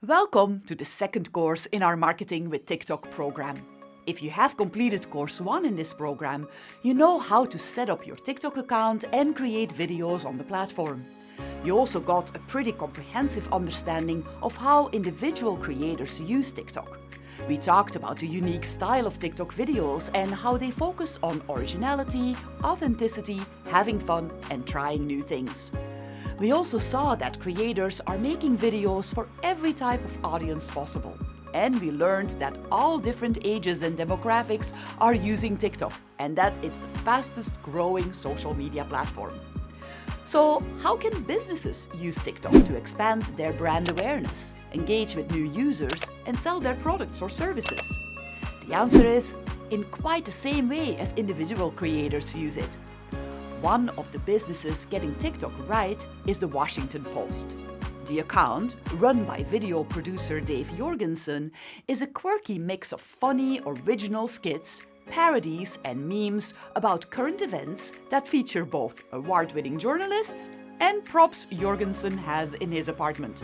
Welcome to the second course in our Marketing with TikTok program. If you have completed course 1 in this program, you know how to set up your TikTok account and create videos on the platform. You also got a pretty comprehensive understanding of how individual creators use TikTok. We talked about the unique style of TikTok videos and how they focus on originality, authenticity, having fun, and trying new things. We also saw that creators are making videos for every type of audience possible. And we learned that all different ages and demographics are using TikTok and that it's the fastest growing social media platform. So how can businesses use TikTok to expand their brand awareness, engage with new users, and sell their products or services? The answer is in quite the same way as individual creators use it. One of the businesses getting TikTok right is The Washington Post. The account, run by video producer Dave Jorgensen, is a quirky mix of funny, original skits, parodies and memes about current events that feature both award-winning journalists and props Jorgensen has in his apartment.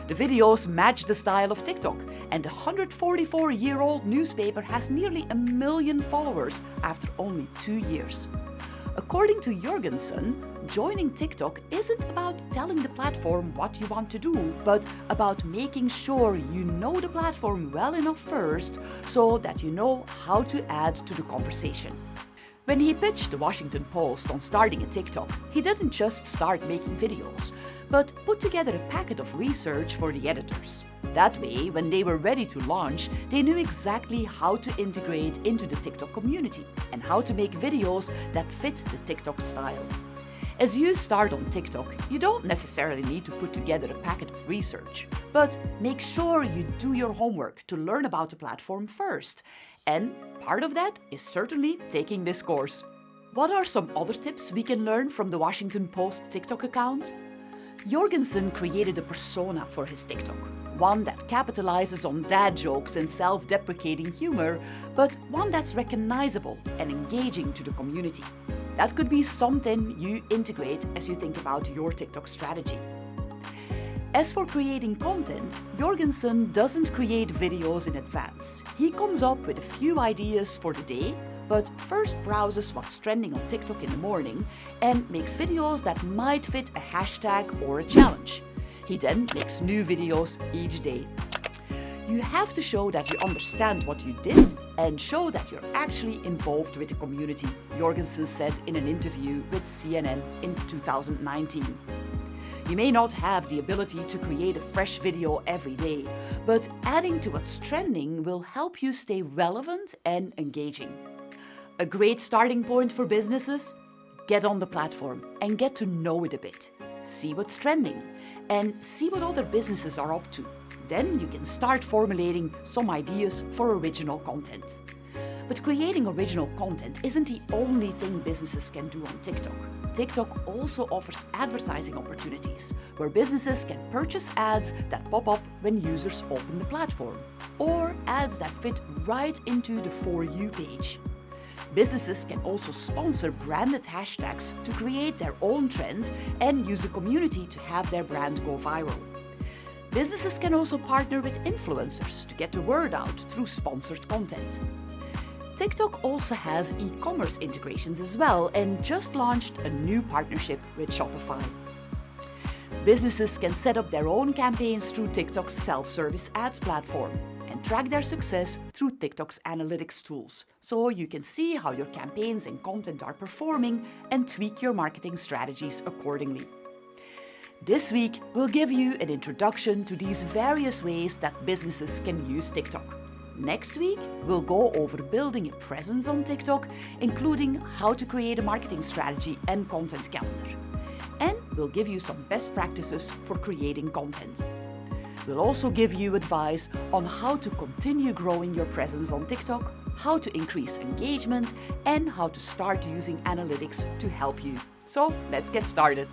The videos match the style of TikTok, and the 144-year-old newspaper has nearly 1 million followers after only 2 years. According to Jorgensen, joining TikTok isn't about telling the platform what you want to do, but about making sure you know the platform well enough first so that you know how to add to the conversation. When he pitched the Washington Post on starting a TikTok, he didn't just start making videos, but put together a packet of research for the editors. That way, when they were ready to launch, they knew exactly how to integrate into the TikTok community and how to make videos that fit the TikTok style. As you start on TikTok, you don't necessarily need to put together a packet of research, but make sure you do your homework to learn about the platform first. And part of that is certainly taking this course. What are some other tips we can learn from the Washington Post TikTok account? Jorgensen created a persona for his TikTok, one that capitalizes on dad jokes and self-deprecating humor, but one that's recognizable and engaging to the community. That could be something you integrate as you think about your TikTok strategy. As for creating content, Jorgensen doesn't create videos in advance. He comes up with a few ideas for the day, but first browses what's trending on TikTok in the morning and makes videos that might fit a hashtag or a challenge. He then makes new videos each day. You have to show that you understand what you did and show that you're actually involved with the community, Jorgensen said in an interview with CNN in 2019. You may not have the ability to create a fresh video every day, but adding to what's trending will help you stay relevant and engaging. A great starting point for businesses? Get on the platform and get to know it a bit. See what's trending and see what other businesses are up to. Then you can start formulating some ideas for original content. But creating original content isn't the only thing businesses can do on TikTok. TikTok also offers advertising opportunities, where businesses can purchase ads that pop up when users open the platform, or ads that fit right into the For You page. Businesses can also sponsor branded hashtags to create their own trend and use the community to have their brand go viral. Businesses can also partner with influencers to get the word out through sponsored content. TikTok also has e-commerce integrations as well and just launched a new partnership with Shopify. Businesses can set up their own campaigns through TikTok's self-service ads platform and track their success through TikTok's analytics tools, so you can see how your campaigns and content are performing and tweak your marketing strategies accordingly. This week, we'll give you an introduction to these various ways that businesses can use TikTok. Next week, we'll go over building a presence on TikTok, including how to create a marketing strategy and content calendar. And we'll give you some best practices for creating content. We'll also give you advice on how to continue growing your presence on TikTok, how to increase engagement, and how to start using analytics to help you. So let's get started.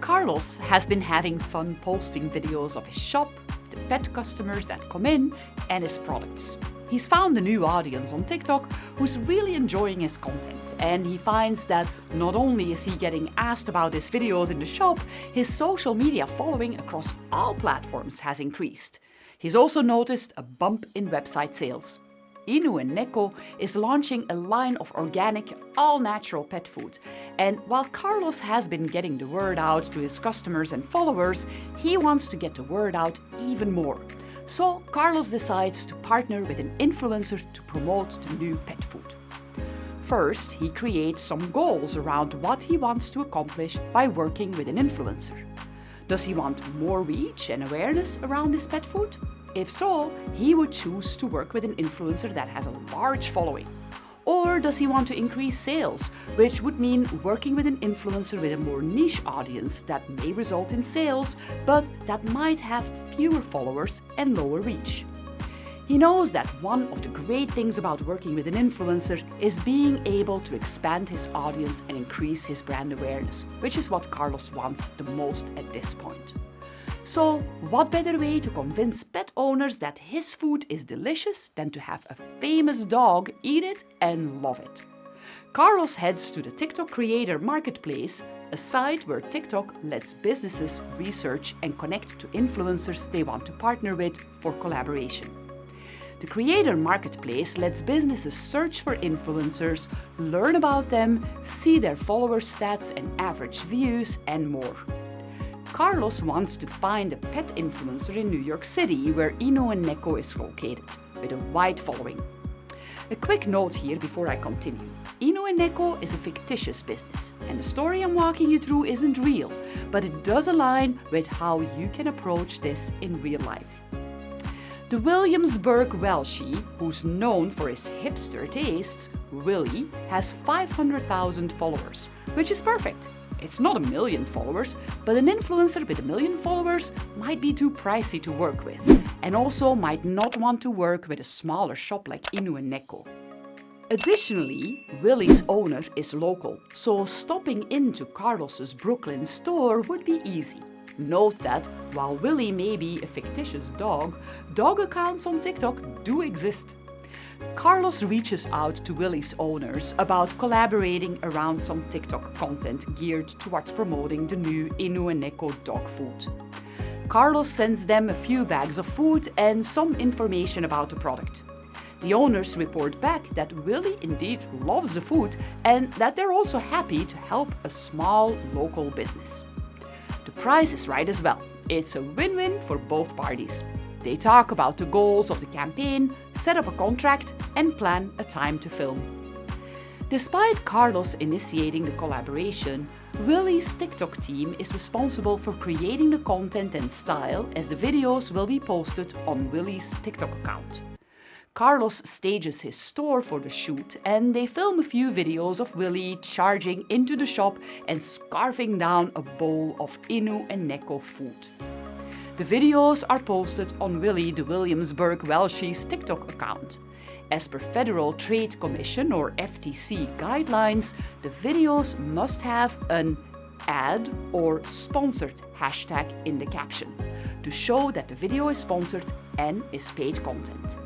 Carlos has been having fun posting videos of his shop, the pet customers that come in, and his products. He's found a new audience on TikTok who's really enjoying his content, and he finds that not only is he getting asked about his videos in the shop, his social media following across all platforms has increased. He's also noticed a bump in website sales. Inu and Neko is launching a line of organic, all-natural pet food. And while Carlos has been getting the word out to his customers and followers, he wants to get the word out even more. So Carlos decides to partner with an influencer to promote the new pet food. First, he creates some goals around what he wants to accomplish by working with an influencer. Does he want more reach and awareness around this pet food? If so, he would choose to work with an influencer that has a large following. Or does he want to increase sales, which would mean working with an influencer with a more niche audience that may result in sales, but that might have fewer followers and lower reach? He knows that one of the great things about working with an influencer is being able to expand his audience and increase his brand awareness, which is what Carlos wants the most at this point. So, what better way to convince pet owners that his food is delicious than to have a famous dog eat it and love it? Carlos heads to the TikTok Creator Marketplace, a site where TikTok lets businesses research and connect to influencers they want to partner with for collaboration. The Creator Marketplace lets businesses search for influencers, learn about them, see their follower stats and average views, and more. Carlos wants to find a pet influencer in New York City, where Inu and Neko is located, with a wide following. A quick note here before I continue. Inu and Neko is a fictitious business, and the story I'm walking you through isn't real, but it does align with how you can approach this in real life. The Williamsburg Welshie, who's known for his hipster tastes, Willy, has 500,000 followers, which is perfect. It's not 1 million followers, but an influencer with 1 million followers might be too pricey to work with, and also might not want to work with a smaller shop like Inu and Neko. Additionally, Willy's owner is local, so stopping into Carlos's Brooklyn store would be easy. Note that while Willy may be a fictitious dog accounts on TikTok do exist. Carlos reaches out to Willy's owners about collaborating around some TikTok content geared towards promoting the new Inu and Neko dog food. Carlos sends them a few bags of food and some information about the product. The owners report back that Willy indeed loves the food and that they're also happy to help a small local business. The price is right as well. It's a win-win for both parties. They talk about the goals of the campaign, set up a contract, and plan a time to film. Despite Carlos initiating the collaboration, Willy's TikTok team is responsible for creating the content and style, as the videos will be posted on Willy's TikTok account. Carlos stages his store for the shoot, and they film a few videos of Willy charging into the shop and scarfing down a bowl of Inu and Neko food. The videos are posted on Willy the Williamsburg Welshie's TikTok account. As per Federal Trade Commission or FTC guidelines, the videos must have an ad or sponsored hashtag in the caption to show that the video is sponsored and is paid content.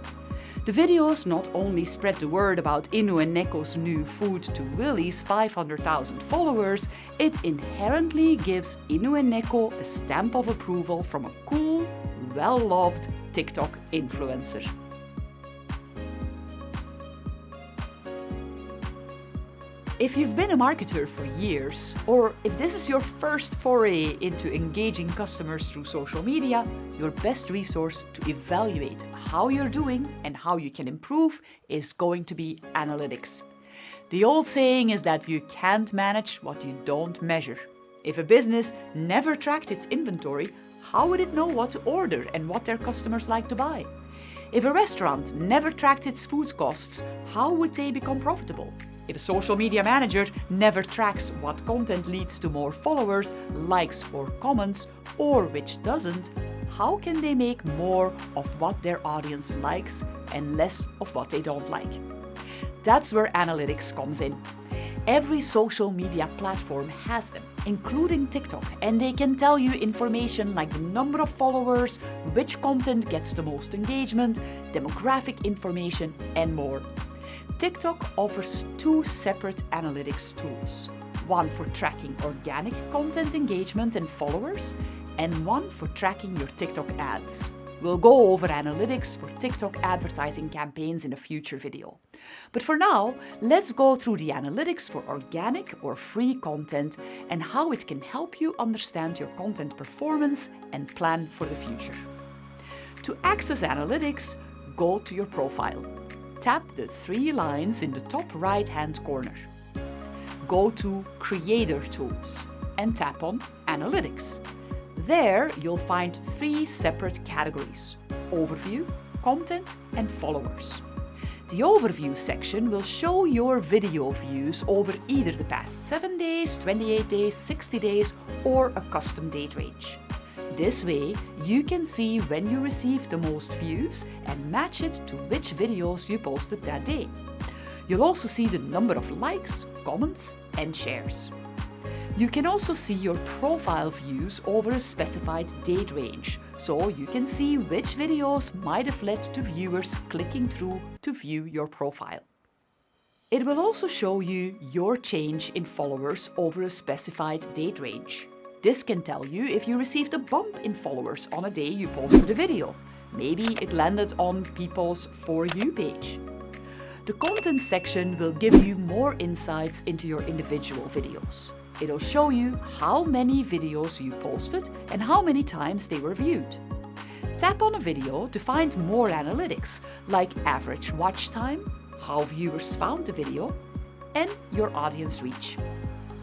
The videos not only spread the word about Inu and Neko's new food to Willy's 500,000 followers, it inherently gives Inu and Neko a stamp of approval from a cool, well-loved TikTok influencer. If you've been a marketer for years, or if this is your first foray into engaging customers through social media, your best resource to evaluate how you're doing and how you can improve is going to be analytics. The old saying is that you can't manage what you don't measure. If a business never tracked its inventory, how would it know what to order and what their customers like to buy? If a restaurant never tracked its food costs, how would they become profitable? If a social media manager never tracks what content leads to more followers, likes or comments, or which doesn't, how can they make more of what their audience likes and less of what they don't like? That's where analytics comes in. Every social media platform has them, including TikTok, and they can tell you information like the number of followers, which content gets the most engagement, demographic information, and more. TikTok offers 2 separate analytics tools, one for tracking organic content engagement and followers, and one for tracking your TikTok ads. We'll go over analytics for TikTok advertising campaigns in a future video. But for now, let's go through the analytics for organic or free content and how it can help you understand your content performance and plan for the future. To access analytics, go to your profile. Tap the 3 lines in the top right-hand corner. Go to Creator Tools and tap on Analytics. There, you'll find 3 separate categories: Overview, Content, and Followers. The Overview section will show your video views over either the past 7 days, 28 days, 60 days, or a custom date range. This way, you can see when you received the most views and match it to which videos you posted that day. You'll also see the number of likes, comments, and shares. You can also see your profile views over a specified date range, so you can see which videos might have led to viewers clicking through to view your profile. It will also show you your change in followers over a specified date range. This can tell you if you received a bump in followers on a day you posted a video. Maybe it landed on people's For You page. The content section will give you more insights into your individual videos. It'll show you how many videos you posted and how many times they were viewed. Tap on a video to find more analytics, like average watch time, how viewers found the video, and your audience reach.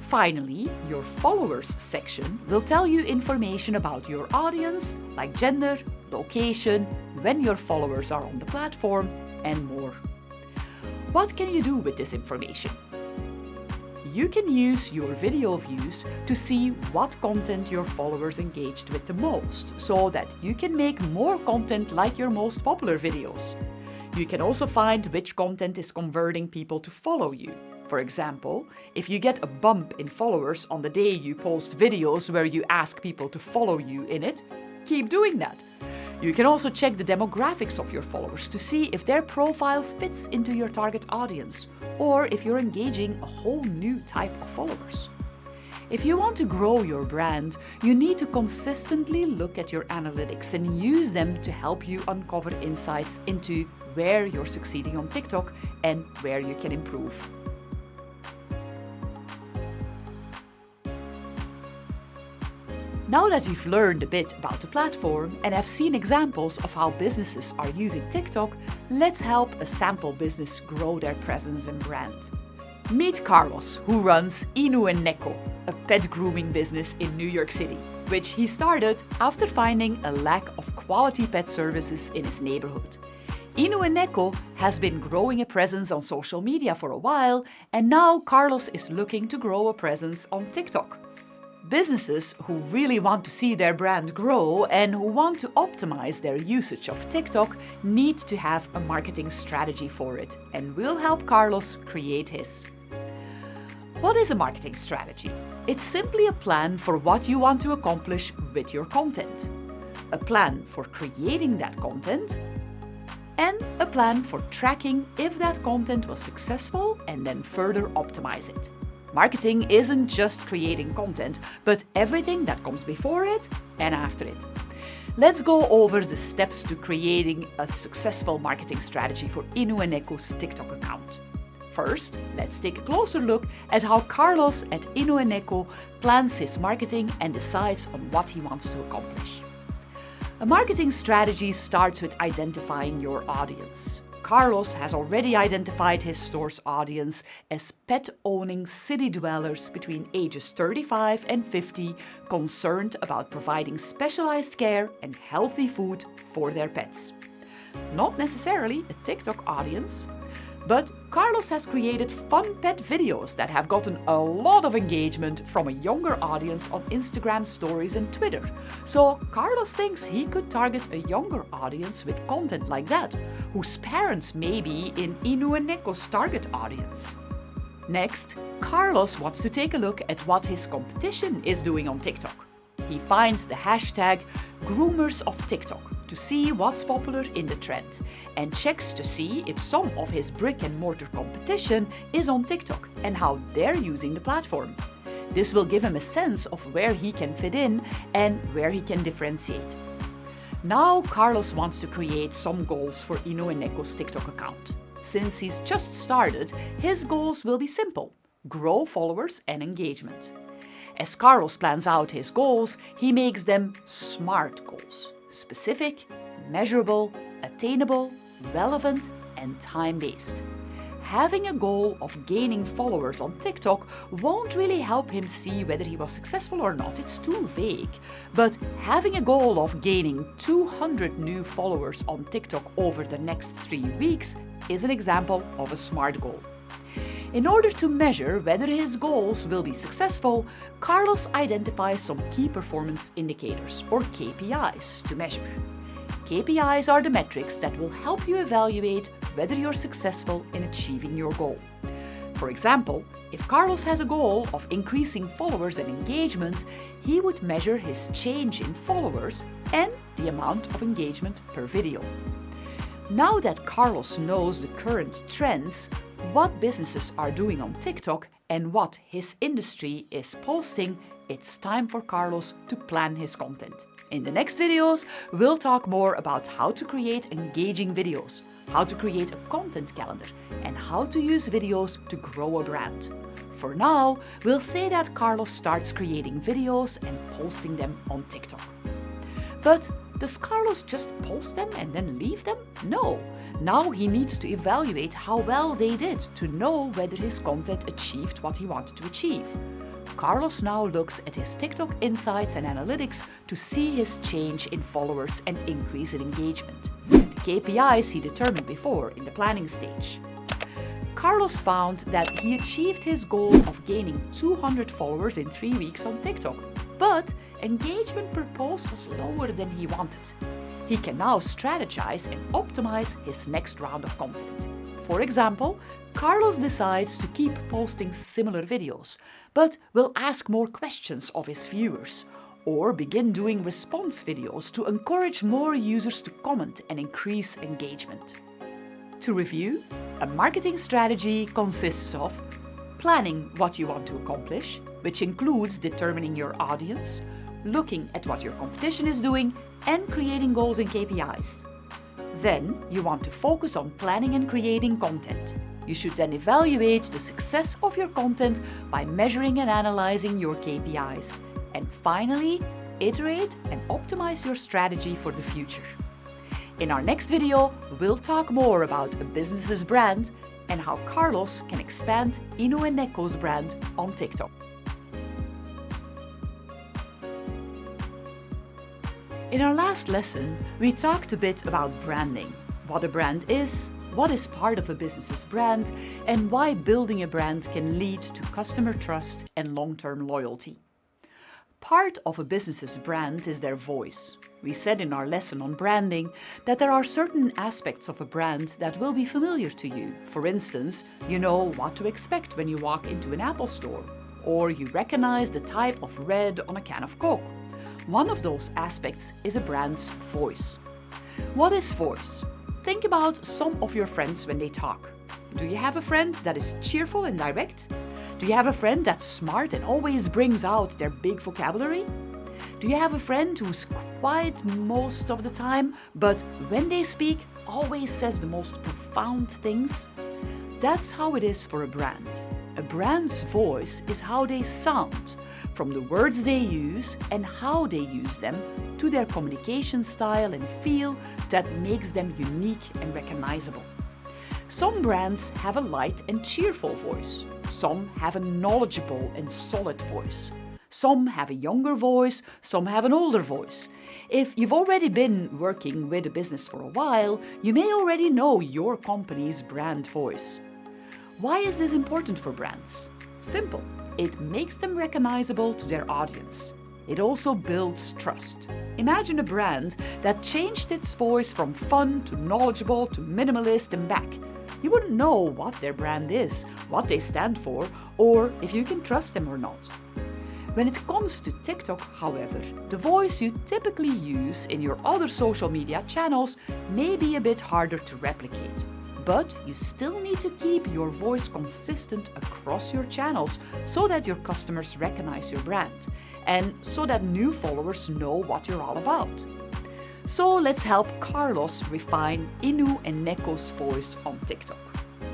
Finally, your followers section will tell you information about your audience, like gender, location, when your followers are on the platform, and more. What can you do with this information? You can use your video views to see what content your followers engaged with the most, so that you can make more content like your most popular videos. You can also find which content is converting people to follow you. For example, if you get a bump in followers on the day you post videos where you ask people to follow you in it, keep doing that. You can also check the demographics of your followers to see if their profile fits into your target audience, or if you're engaging a whole new type of followers. If you want to grow your brand, you need to consistently look at your analytics and use them to help you uncover insights into where you're succeeding on TikTok and where you can improve. Now that you've learned a bit about the platform and have seen examples of how businesses are using TikTok, let's help a sample business grow their presence and brand. Meet Carlos, who runs Inu & Neko, a pet grooming business in New York City, which he started after finding a lack of quality pet services in his neighborhood. Inu & Neko has been growing a presence on social media for a while, and now Carlos is looking to grow a presence on TikTok. Businesses who really want to see their brand grow and who want to optimize their usage of TikTok need to have a marketing strategy for it, and we'll help Carlos create his. What is a marketing strategy? It's simply a plan for what you want to accomplish with your content, a plan for creating that content, and a plan for tracking if that content was successful and then further optimize it. Marketing isn't just creating content, but everything that comes before it and after it. Let's go over the steps to creating a successful marketing strategy for Inu & Neko's TikTok account. First, let's take a closer look at how Carlos at Inu & Neko plans his marketing and decides on what he wants to accomplish. A marketing strategy starts with identifying your audience. Carlos has already identified his store's audience as pet-owning city dwellers between ages 35 and 50 concerned about providing specialized care and healthy food for their pets. Not necessarily a TikTok audience, but Carlos has created fun pet videos that have gotten a lot of engagement from a younger audience on Instagram stories and Twitter. So Carlos thinks he could target a younger audience with content like that, whose parents may be in Inu & Neko's target audience. Next, Carlos wants to take a look at what his competition is doing on TikTok. He finds the hashtag Groomers of TikTok to see what's popular in the trend and checks to see if some of his brick-and-mortar competition is on TikTok and how they're using the platform. This will give him a sense of where he can fit in and where he can differentiate. Now Carlos wants to create some goals for Inno and Neco's TikTok account. Since he's just started, his goals will be simple: grow followers and engagement. As Carlos plans out his goals, he makes them SMART goals: specific, measurable, attainable, relevant, and time-based. Having a goal of gaining followers on TikTok won't really help him see whether he was successful or not, it's too vague. But having a goal of gaining 200 new followers on TikTok over the next 3 weeks is an example of a SMART goal. In order to measure whether his goals will be successful, Carlos identifies some key performance indicators, or KPIs, to measure. KPIs are the metrics that will help you evaluate whether you're successful in achieving your goal. For example, if Carlos has a goal of increasing followers and engagement, he would measure his change in followers and the amount of engagement per video. Now that Carlos knows the current trends, what businesses are doing on TikTok and what his industry is posting, it's time for Carlos to plan his content. In the next videos, we'll talk more about how to create engaging videos, how to create a content calendar, and how to use videos to grow a brand. For now, we'll say that Carlos starts creating videos and posting them on TikTok. But does Carlos just post them and then leave them? No. Now he needs to evaluate how well they did to know whether his content achieved what he wanted to achieve. Carlos now looks at his TikTok insights and analytics to see his change in followers and increase in engagement. The KPIs he determined before in the planning stage. Carlos found that he achieved his goal of gaining 200 followers in 3 weeks on TikTok, but engagement per post was lower than he wanted. He can now strategize and optimize his next round of content. For example, Carlos decides to keep posting similar videos, but will ask more questions of his viewers, or begin doing response videos to encourage more users to comment and increase engagement. To review, a marketing strategy consists of planning what you want to accomplish, which includes determining your audience, looking at what your competition is doing, and creating goals and KPIs. Then you want to focus on planning and creating content. You should then evaluate the success of your content by measuring and analyzing your KPIs. And finally, iterate and optimize your strategy for the future. In our next video, we'll talk more about a business's brand and how Carlos can expand Inno and Neco's brand on TikTok. In our last lesson, we talked a bit about branding, what a brand is, what is part of a business's brand, and why building a brand can lead to customer trust and long-term loyalty. Part of a business's brand is their voice. We said in our lesson on branding that there are certain aspects of a brand that will be familiar to you. For instance, you know what to expect when you walk into an Apple store, or you recognize the type of red on a can of Coke. One of those aspects is a brand's voice. What is voice? Think about some of your friends when they talk. Do you have a friend that is cheerful and direct? Do you have a friend that's smart and always brings out their big vocabulary? Do you have a friend who's quiet most of the time, but when they speak, always says the most profound things? That's how it is for a brand. A brand's voice is how they sound, from the words they use and how they use them, to their communication style and feel that makes them unique and recognizable. Some brands have a light and cheerful voice. Some have a knowledgeable and solid voice. Some have a younger voice, some have an older voice. If you've already been working with a business for a while, you may already know your company's brand voice. Why is this important for brands? Simple. It makes them recognizable to their audience. It also builds trust. Imagine a brand that changed its voice from fun to knowledgeable to minimalist and back. You wouldn't know what their brand is, what they stand for, or if you can trust them or not. When it comes to TikTok, however, the voice you typically use in your other social media channels may be a bit harder to replicate. But you still need to keep your voice consistent across your channels so that your customers recognize your brand and so that new followers know what you're all about. So let's help Carlos refine Inu and Neko's voice on TikTok.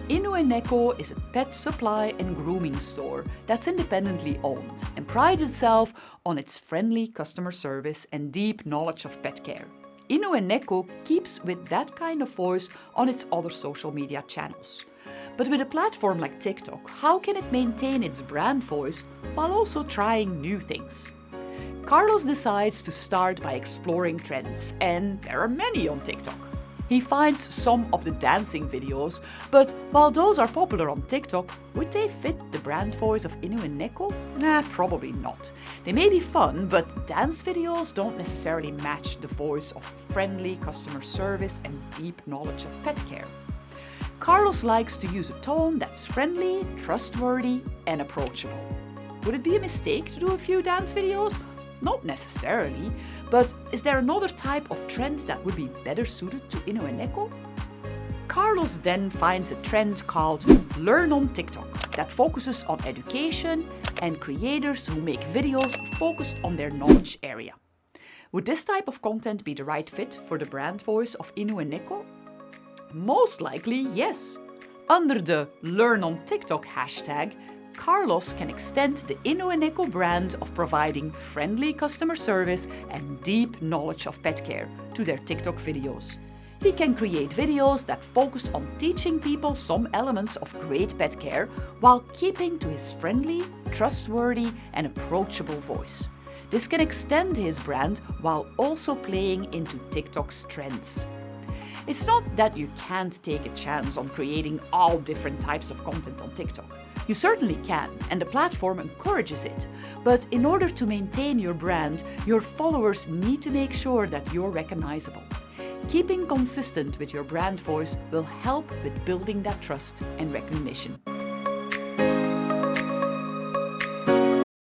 Inu and Neko is a pet supply and grooming store that's independently owned and prides itself on its friendly customer service and deep knowledge of pet care. Inu and Neko keeps with that kind of voice on its other social media channels. But with a platform like TikTok, how can it maintain its brand voice while also trying new things? Carlos decides to start by exploring trends, and there are many on TikTok. He finds some of the dancing videos, but while those are popular on TikTok, would they fit the brand voice of Inu and Neko? Nah, probably not. They may be fun, but dance videos don't necessarily match the voice of friendly customer service and deep knowledge of pet care. Carlos likes to use a tone that's friendly, trustworthy, and approachable. Would it be a mistake to do a few dance videos? Not necessarily, but is there another type of trend that would be better suited to Inu and Neko? Carlos then finds a trend called Learn on TikTok that focuses on education and creators who make videos focused on their knowledge area. Would this type of content be the right fit for the brand voice of Inu and Neko? Most likely, yes. Under the Learn on TikTok hashtag, Carlos can extend the Inu and Neko brand of providing friendly customer service and deep knowledge of pet care to their TikTok videos. He can create videos that focus on teaching people some elements of great pet care while keeping to his friendly, trustworthy, and approachable voice. This can extend his brand while also playing into TikTok's trends. It's not that you can't take a chance on creating all different types of content on TikTok. You certainly can, and the platform encourages it. But in order to maintain your brand, your followers need to make sure that you're recognizable. Keeping consistent with your brand voice will help with building that trust and recognition.